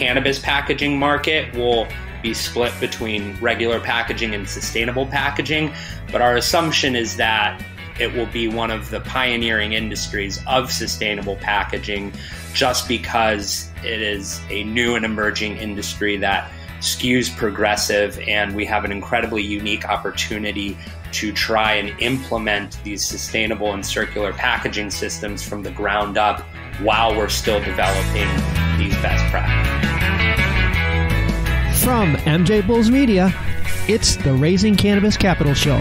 cannabis packaging market will be split between regular packaging and sustainable packaging. But our assumption is that it will be one of the pioneering industries of sustainable packaging, just because it is a new and emerging industry that skews progressive, and we have an incredibly unique opportunity to try and implement these sustainable and circular packaging systems from the ground up while we're still developing these best practices. From MJ Bulls Media, it's the Raising Cannabis Capital Show.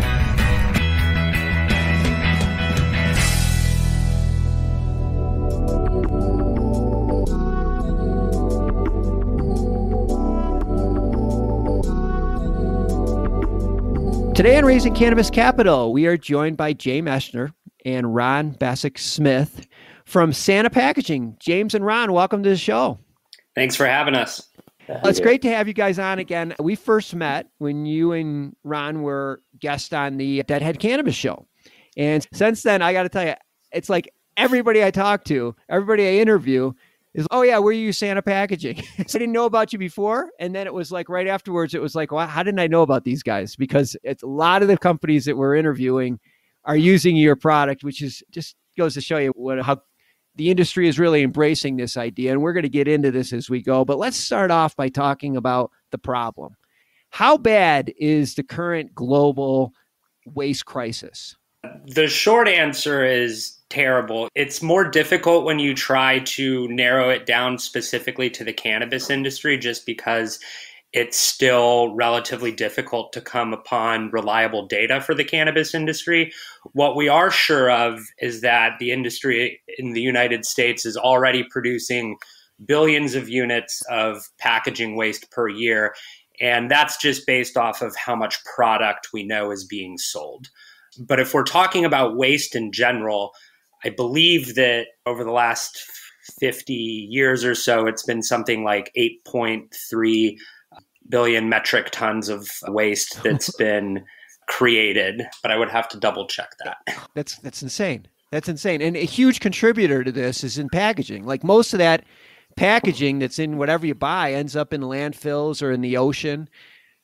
Today on Raising Cannabis Capital, we are joined by James Eschner and Ron Basak-Smith from Sana Packaging. James and Ron, welcome to the show. Thanks for having us. It's great to have you guys on again. We first met when you and Ron were guests on the Deadhead Cannabis Show. And since then, I got to tell you, it's like everybody I talk to, everybody I interview is, oh yeah, where you use Sana Packaging? I didn't know about you before. And then it was like right afterwards, it was like, well, how didn't I know about these guys? Because it's a lot of the companies that we're interviewing are using your product, which is just goes to show you how the industry is really embracing this idea. And we're going to get into this as we go. But let's start off by talking about the problem. How bad is the current global waste crisis? The short answer is terrible. It's more difficult when you try to narrow it down specifically to the cannabis industry, just because it's still relatively difficult to come upon reliable data for the cannabis industry. What we are sure of is that the industry in the United States is already producing billions of units of packaging waste per year. And that's just based off of how much product we know is being sold. But if we're talking about waste in general, I believe that over the last 50 years or so, it's been something like 8.3 billion metric tons of waste that's been created. But I would have to double check that. That's insane. That's insane. And a huge contributor to this is in packaging. Like most of that packaging that's in whatever you buy ends up in landfills or in the ocean.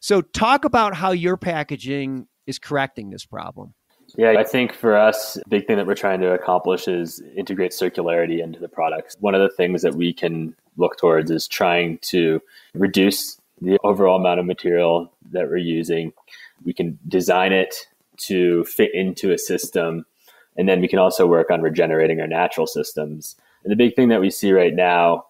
So talk about how your packaging is correcting this problem. Yeah, I think for us, the big thing that we're trying to accomplish is integrate circularity into the products. One of the things that we can look towards is trying to reduce the overall amount of material that we're using. We can design it to fit into a system, and then we can also work on regenerating our natural systems. And the big thing that we see right now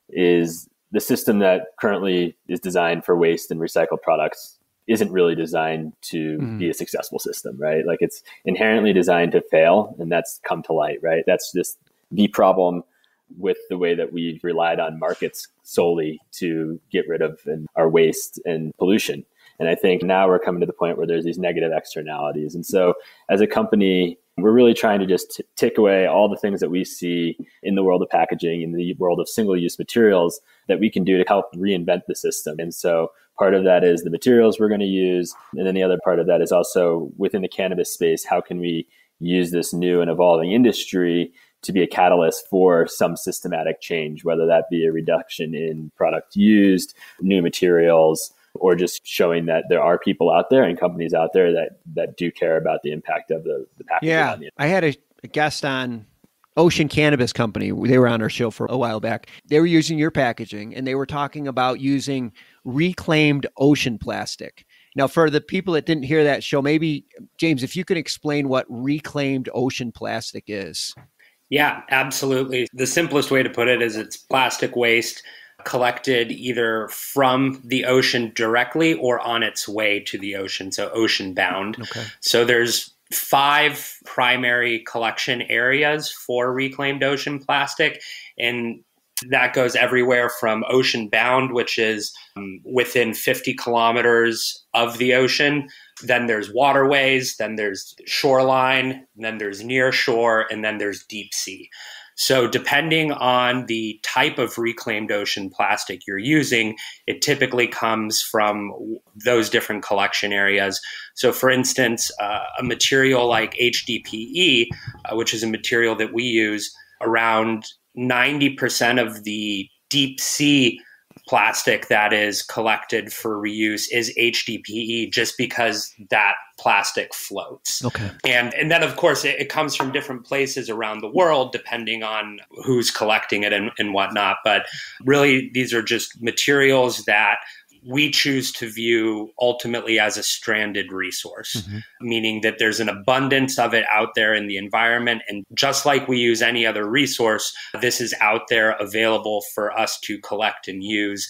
is the system that currently is designed for waste and recycled products isn't really designed to be a successful system, right? Like it's inherently designed to fail, and that's come to light, right? That's just the problem with the way that we've relied on markets solely to get rid of our waste and pollution. And I think now we're coming to the point where there's these negative externalities. And so as a company, we're really trying to just take away all the things that we see in the world of packaging, in the world of single-use materials that we can do to help reinvent the system. And so part of that is the materials we're going to use. And then the other part of that is also within the cannabis space, how can we use this new and evolving industry to be a catalyst for some systematic change, whether that be a reduction in product used, new materials, or just showing that there are people out there and companies out there that do care about the impact of the packaging. Yeah, I had a guest on Ocean Cannabis Company. They were on our show for a while back. They were using your packaging, and they were talking about using reclaimed ocean plastic. Now, for the people that didn't hear that show, maybe, James, if you could explain what reclaimed ocean plastic is. Yeah, absolutely. The simplest way to put it is it's plastic waste collected either from the ocean directly or on its way to the ocean, so ocean bound. Okay. So there's 5 primary collection areas for reclaimed ocean plastic, and that goes everywhere from ocean bound, which is within 50 kilometers of the ocean. Then there's waterways, then there's shoreline, then there's near shore, and then there's deep sea. So depending on the type of reclaimed ocean plastic you're using, it typically comes from those different collection areas. So for instance, a material like HDPE, which is a material that we use, around 90% of the deep sea plastic that is collected for reuse is HDPE, just because that plastic floats. Okay. And then, of course, it comes from different places around the world, depending on who's collecting it and whatnot. But really, these are just materials that we choose to view ultimately as a stranded resource, meaning that there's an abundance of it out there in the environment. And just like we use any other resource, this is out there available for us to collect and use.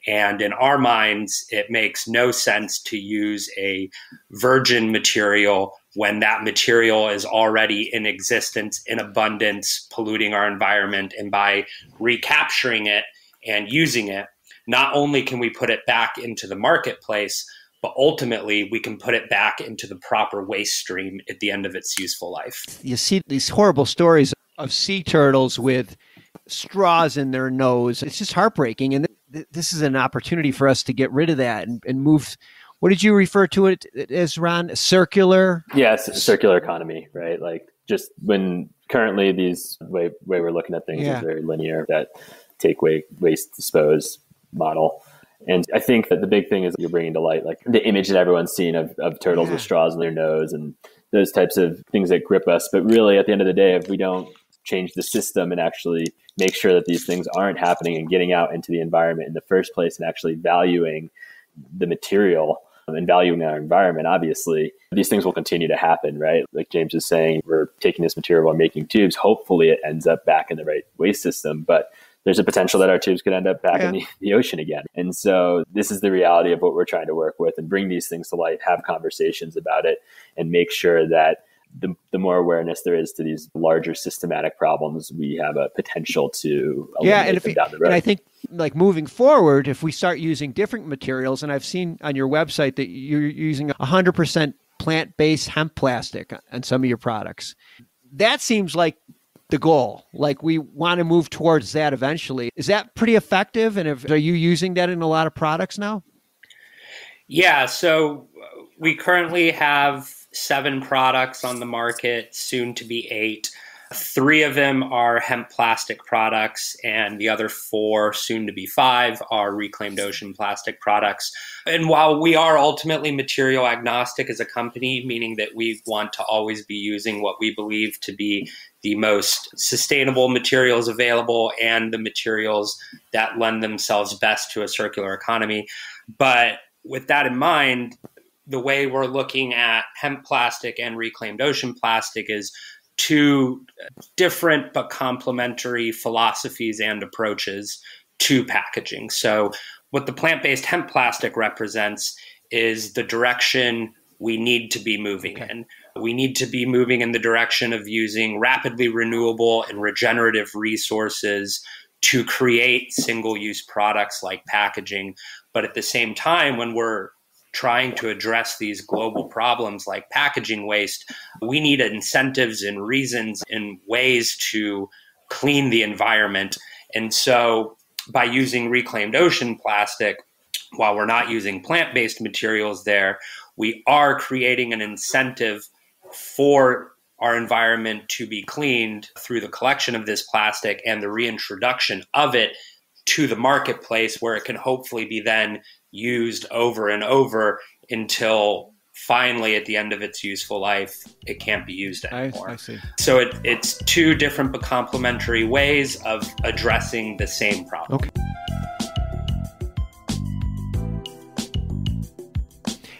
And in our minds, it makes no sense to use a virgin material when that material is already in existence, in abundance, polluting our environment. And by recapturing it and using it, not only can we put it back into the marketplace, but ultimately we can put it back into the proper waste stream at the end of its useful life. You see these horrible stories of sea turtles with straws in their nose. It's just heartbreaking. And this is an opportunity for us to get rid of that and move. What did you refer to it as, Ron? Circular? Yes, circular economy, right? Like just when currently these way we're looking at things is very linear, that take away, waste, dispose model. And I think that the big thing is you're bringing to light like the image that everyone's seen of turtles with straws in their nose and those types of things that grip us. But really, at the end of the day, if we don't change the system and actually make sure that these things aren't happening and getting out into the environment in the first place and actually valuing the material and valuing our environment, obviously, these things will continue to happen, right? Like James is saying, we're taking this material, we're making tubes. Hopefully it ends up back in the right waste system. But there's a potential that our tubes could end up back in the ocean again. And so this is the reality of what we're trying to work with and bring these things to light, have conversations about it, and make sure that the more awareness there is to these larger systematic problems, we have a potential to eliminate them down the road. And I think like moving forward, if we start using different materials, and I've seen on your website that you're using 100% plant-based hemp plastic on some of your products. That seems like the goal. Like we want to move towards that eventually. Is that pretty effective? And are you using that in a lot of products now? Yeah. So we currently have 7 products on the market, soon to be 8. 3 of them are hemp plastic products, and the other 4, soon to be 5, are reclaimed ocean plastic products. And while we are ultimately material agnostic as a company, meaning that we want to always be using what we believe to be the most sustainable materials available and the materials that lend themselves best to a circular economy. But with that in mind, the way we're looking at hemp plastic and reclaimed ocean plastic is 2 different but complementary philosophies and approaches to packaging. So what the plant-based hemp plastic represents is the direction we need to be moving in. We need to be moving in the direction of using rapidly renewable and regenerative resources to create single-use products like packaging. But at the same time, when we're trying to address these global problems like packaging waste, we need incentives and reasons and ways to clean the environment. And so by using reclaimed ocean plastic, while we're not using plant-based materials there, we are creating an incentive for our environment to be cleaned through the collection of this plastic and the reintroduction of it to the marketplace, where it can hopefully be then used over and over until finally at the end of its useful life, it can't be used anymore. I see. So it's 2 different but complementary ways of addressing the same problem. Okay.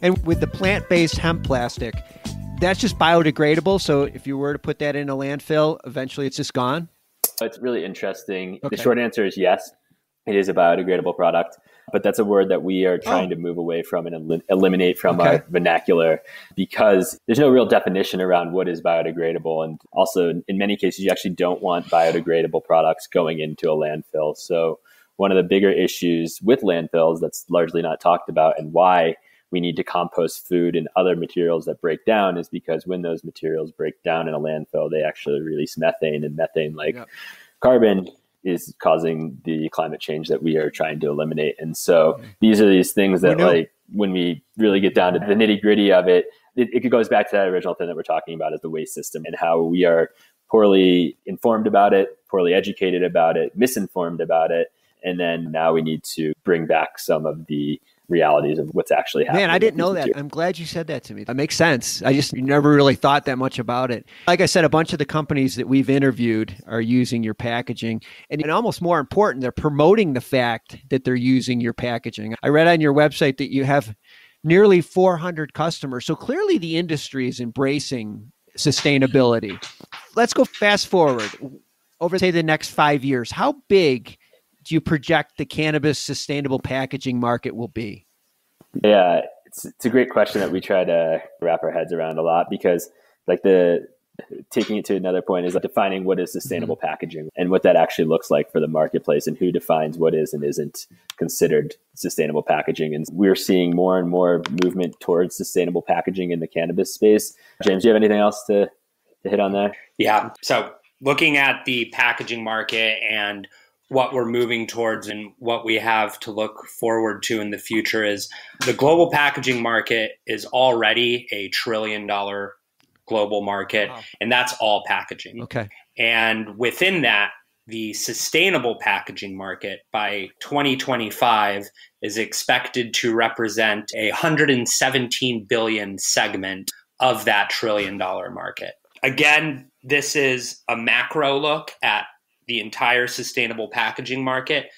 And with the plant-based hemp plastic, that's just biodegradable. So if you were to put that in a landfill, eventually it's just gone? It's really interesting. Okay. The short answer is yes. It is a biodegradable product, but that's a word that we are trying to move away from and eliminate from our vernacular, because there's no real definition around what is biodegradable. And also, in many cases, you actually don't want biodegradable products going into a landfill. So one of the bigger issues with landfills that's largely not talked about, and why we need to compost food and other materials that break down, is because when those materials break down in a landfill, they actually release methane, and methane, like carbon, is causing the climate change that we are trying to eliminate. And so these are these things that, like, when we really get down to the nitty gritty of it, it goes back to that original thing that we're talking about, is the waste system, and how we are poorly informed about it, poorly educated about it, misinformed about it. And then now we need to bring back some of the realities of what's actually happening. Man, I didn't know that. I'm glad you said that to me. That makes sense. I just never really thought that much about it. Like I said, a bunch of the companies that we've interviewed are using your packaging. And almost more important, they're promoting the fact that they're using your packaging. I read on your website that you have nearly 400 customers. So clearly the industry is embracing sustainability. Let's go fast forward over, say, the next 5 years. How big do you project the cannabis sustainable packaging market will be? Yeah, it's a great question that we try to wrap our heads around a lot, because like taking it to another point is defining what is sustainable packaging and what that actually looks like for the marketplace, and who defines what is and isn't considered sustainable packaging. And we're seeing more and more movement towards sustainable packaging in the cannabis space. James, do you have anything else to hit on there? Yeah. So looking at the packaging market and what we're moving towards and what we have to look forward to in the future is the global packaging market is already $1 trillion global market. Wow. And that's all packaging. Okay. And within that, the sustainable packaging market by 2025 is expected to represent a $117 billion segment of that $1 trillion market. Again, this is a macro look at the entire sustainable packaging market.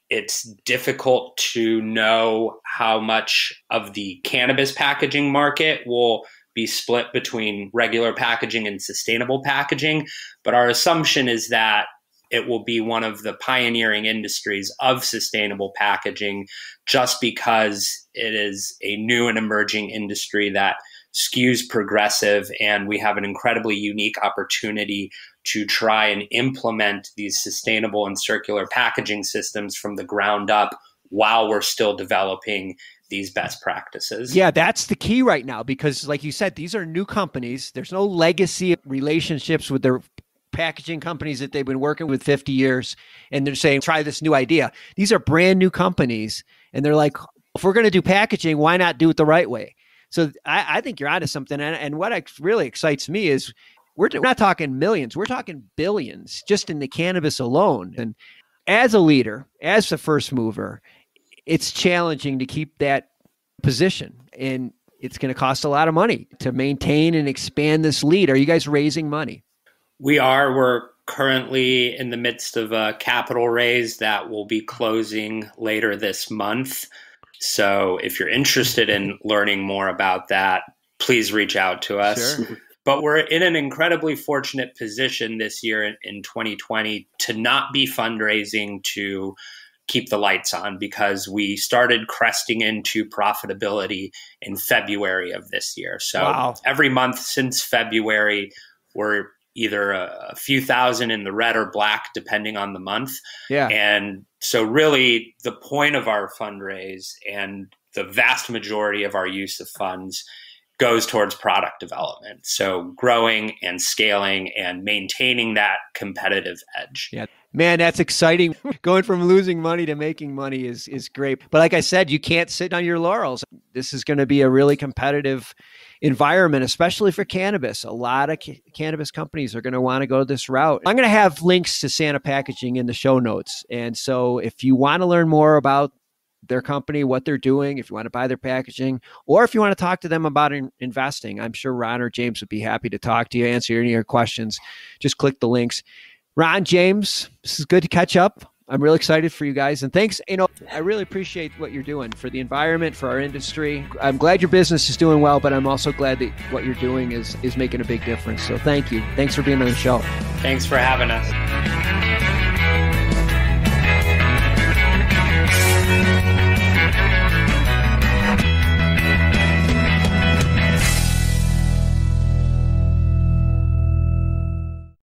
It's difficult to know how much of the cannabis packaging market will be split between regular packaging and sustainable packaging. But our assumption is that it will be one of the pioneering industries of sustainable packaging, just because it is a new and emerging industry that skews progressive, and we have an incredibly unique opportunity to try and implement these sustainable and circular packaging systems from the ground up while we're still developing these best practices. Yeah, that's the key right now, because like you said, these are new companies. There's no legacy relationships with their packaging companies that they've been working with 50 years. And they're saying, try this new idea. These are brand new companies. And they're like, if we're going to do packaging, why not do it the right way? So I think you're onto something. And what really excites me is we're not talking millions. We're talking billions just in the cannabis alone. And as a leader, as the first mover, it's challenging to keep that position. And it's going to cost a lot of money to maintain and expand this lead. Are you guys raising money? We are. We're currently in the midst of a capital raise that will be closing later this month. So if you're interested in learning more about that, please reach out to us. Sure. But we're in an incredibly fortunate position this year in 2020 to not be fundraising to keep the lights on, because we started cresting into profitability in February of this year. So wow. Every month since February, we're either a few thousand in the red or black, depending on the month. Yeah. And so really the point of our fundraise and the vast majority of our use of funds goes towards product development. So growing and scaling and maintaining that competitive edge. Yeah. Man, that's exciting. Going from losing money to making money is great. But like I said, you can't sit on your laurels. This is going to be a really competitive environment, especially for cannabis. A lot of cannabis companies are going to want to go this route. I'm going to have links to Santa Packaging in the show notes. And so if you want to learn more about their company, what they're doing, if you want to buy their packaging, or if you want to talk to them about investing, I'm sure Ron or James would be happy to talk to you, answer any of your questions. Just click the links. Ron, James, this is good to catch up. I'm really excited for you guys. And thanks. I really appreciate what you're doing for the environment, for our industry. I'm glad your business is doing well, but I'm also glad that what you're doing is making a big difference. So thank you. Thanks for being on the show. Thanks for having us.